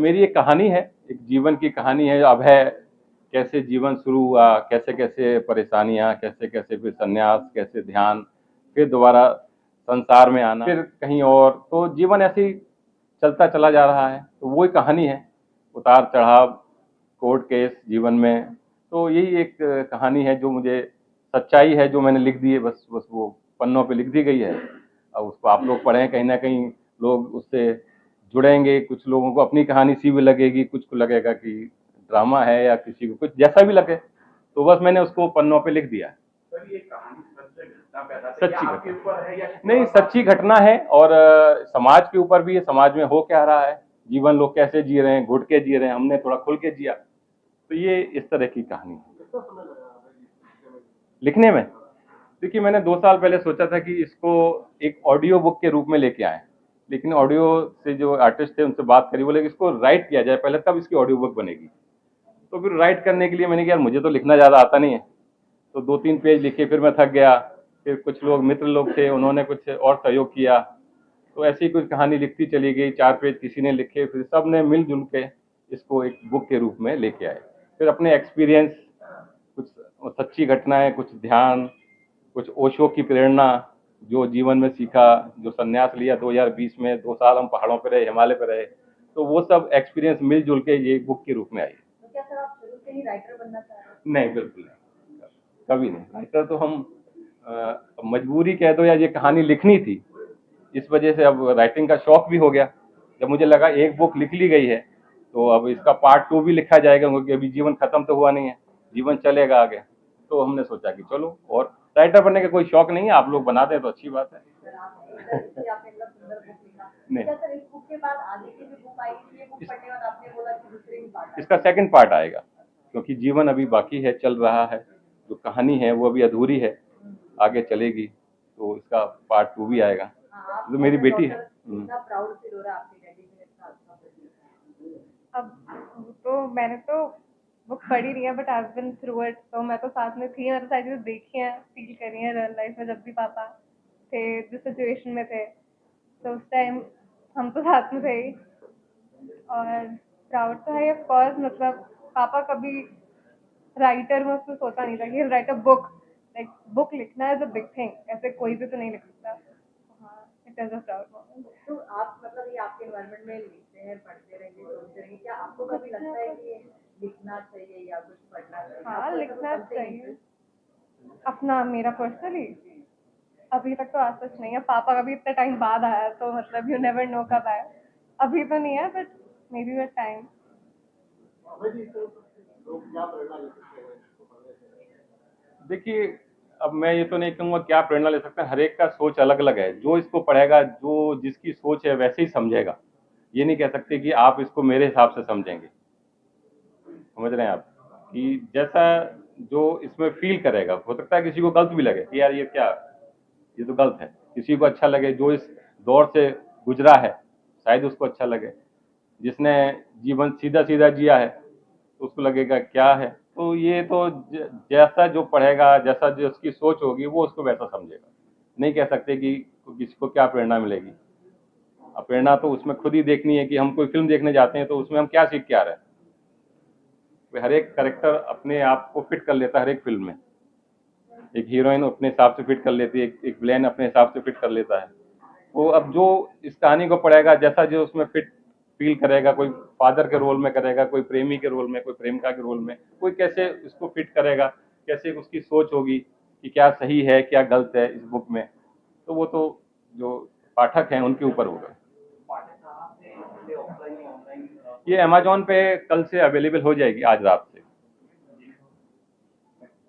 मेरी एक कहानी है, एक जीवन की कहानी है। अब है कैसे जीवन शुरू हुआ, कैसे कैसे परेशानियां, कैसे कैसे फिर संन्यास, कैसे ध्यान, फिर दोबारा संसार में आना, फिर कहीं और, तो जीवन ऐसे ही चलता चला जा रहा है। तो वही कहानी है, उतार चढ़ाव, कोर्ट केस जीवन में। तो यही एक कहानी है जो मुझे सच्चाई है, जो मैंने लिख दी है, बस बस वो पन्नों पे लिख दी गई है। अब उसको आप लोग पढ़ें, कहीं ना कहीं लोग उससे जुड़ेंगे। कुछ लोगों को अपनी कहानी सी भी लगेगी, कुछ को लगेगा कि ड्रामा है, या किसी को कुछ जैसा भी लगे। तो बस मैंने उसको पन्नों पे लिख दिया है। सर ये कहानी सच्ची आपके घटना ऊपर है या नहीं, सच्ची घटना है। और समाज के ऊपर भी है, समाज में हो क्या रहा है, जीवन लोग कैसे जी रहे हैं, घुट के जी रहे हैं, हमने थोड़ा खुल के जिया। तो ये इस तरह की कहानी है। लिखने में देखिए, मैंने 2 साल पहले सोचा था कि इसको एक ऑडियो बुक के रूप में लेके आए, लेकिन ऑडियो से जो आर्टिस्ट थे उनसे बात करी, बोले कि इसको राइट किया जाए पहले, तब इसकी ऑडियो बुक बनेगी। तो फिर राइट करने के लिए मैंने कहा यार मुझे तो लिखना ज़्यादा आता नहीं है, तो 2-3 पेज लिखे, फिर मैं थक गया। फिर कुछ लोग मित्र लोग थे, उन्होंने कुछ और सहयोग किया। तो ऐसी कुछ कहानी लिखती चली गई, 4 पेज किसी ने लिखे, फिर सब ने मिलजुल के इसको एक बुक के रूप में लेके आए। फिर अपने एक्सपीरियंस, कुछ सच्ची घटनाएं, कुछ ध्यान, कुछ ओशो की प्रेरणा, जो जीवन में सीखा, जो संन्यास लिया 2020 में, 2 साल हम पहाड़ों पे रहे, हिमालय पे रहे, तो वो सब एक्सपीरियंस मिलजुल के ये बुक के रूप में आई। तो क्या सर आप शुरू से ही राइटर बनना चाह रहे हैं? नहीं, बिल्कुल नहीं, कभी नहीं। राइटर तो हम मजबूरी कह दो, या ये कहानी लिखनी थी, इस वजह से अब राइटिंग का शौक भी हो गया। जब मुझे लगा एक बुक लिख ली गई है, तो अब इसका पार्ट 2 भी लिखा जाएगा, क्योंकि अभी जीवन खत्म तो हुआ नहीं है, जीवन चलेगा आगे। तो हमने सोचा कि चलो, और राइटर बनने का कोई शौक नहीं है, आप लोग बना दें तो अच्छी बात है। सर आपने इतना सुंदर बुक लिखा, नहीं, क्या सर इस बुक के बाद आगे की जो बुक आएगी, ये बुक पढ़ने के बाद आपने बोला कि दूसरे ही पार्ट इसका सेकंड पार्ट आएगा, क्योंकि जीवन अभी बाकी है, चल रहा है। जो कहानी है वो अभी अधूरी है, आगे चलेगी। तो इसका पार्ट 2 भी आएगा। जो मेरी बेटी है। कितना प्राउड फील हो रहा है आपके डैडी ने इतना अच्छा बुक। अब तो मैंने तो बुक पढ़ी नहीं है, but I been through it, तो मैं तो साथ में थी, मैंने सारी चीज़ें देखी हैं, फील करी हैं रियल लाइफ में। जब भी पापा थे जिस सिचुएशन में थे, तो उस टाइम हम तो साथ में थे ही। और प्राउड तो है ऑफ कोर्स, मतलब पापा कभी राइटर में उसको सोचा नहीं था कि right a book, like book लिखना इज अ बिग थिंग, ऐसे कोई भी तो नहीं लिख सकता। हाँ, it is a proud moment. तो आप मतलब ये आपके एनवायरनमेंट में लिखते हैं, पढ़ते रहेंगे, सोचते रहेंगे, क्या आपको कभी लगता है कि लिखना चाहिए या कुछ पढ़ना चाहिए? हाँ, लिखना चाहिए। अपना मेरा पर्सनली अभी तक तो आज तक नहीं है, पापा का भी इतना टाइम बाद आया, तो मतलब यू नेवर नो कब आया। अभी तो नहीं है, but may be with time. देखिए, अब मैं ये तो नहीं कहूँगा क्या प्रेरणा ले सकते हैं, हर एक का सोच अलग अलग है। जो इसको पढ़ेगा, जो जिसकी सोच है वैसे ही समझेगा। ये नहीं कह सकते कि आप इसको मेरे हिसाब से समझेंगे। समझ रहे हैं आप, कि जैसा जो इसमें फील करेगा, हो सकता है किसी को गलत भी लगे कि यार ये क्या, ये तो गलत है। किसी को अच्छा लगे, जो इस दौर से गुजरा है शायद उसको अच्छा लगे। जिसने जीवन सीधा सीधा जिया है तो उसको लगेगा क्या है। तो ये तो जैसा जो पढ़ेगा, जैसा जो उसकी सोच होगी, वो उसको वैसा समझेगा। नहीं कह सकते कि किसी को क्या प्रेरणा मिलेगी। अब प्रेरणा तो उसमें खुद ही देखनी है कि हम कोई फिल्म देखने जाते हैं तो उसमें हम क्या सीख के आ रहे हैं। हर एक कैरेक्टर अपने आप को फिट कर लेता है हर एक फिल्म में। एक हीरोइन अपने हिसाब से फिट कर लेती है, एक विलेन अपने हिसाब से फिट कर लेता है। वो अब जो इस कहानी को पढ़ेगा, जैसा जो उसमें फिट फील करेगा, कोई फादर के रोल में करेगा, कोई प्रेमी के रोल में, कोई प्रेमिका के रोल में, कोई कैसे इसको फिट करेगा, कैसे उसकी सोच होगी कि क्या सही है क्या गलत है इस बुक में। तो वो तो जो पाठक हैं उनके ऊपर होगा। ये अमेजोन पे कल से अवेलेबल हो जाएगी, आज रात।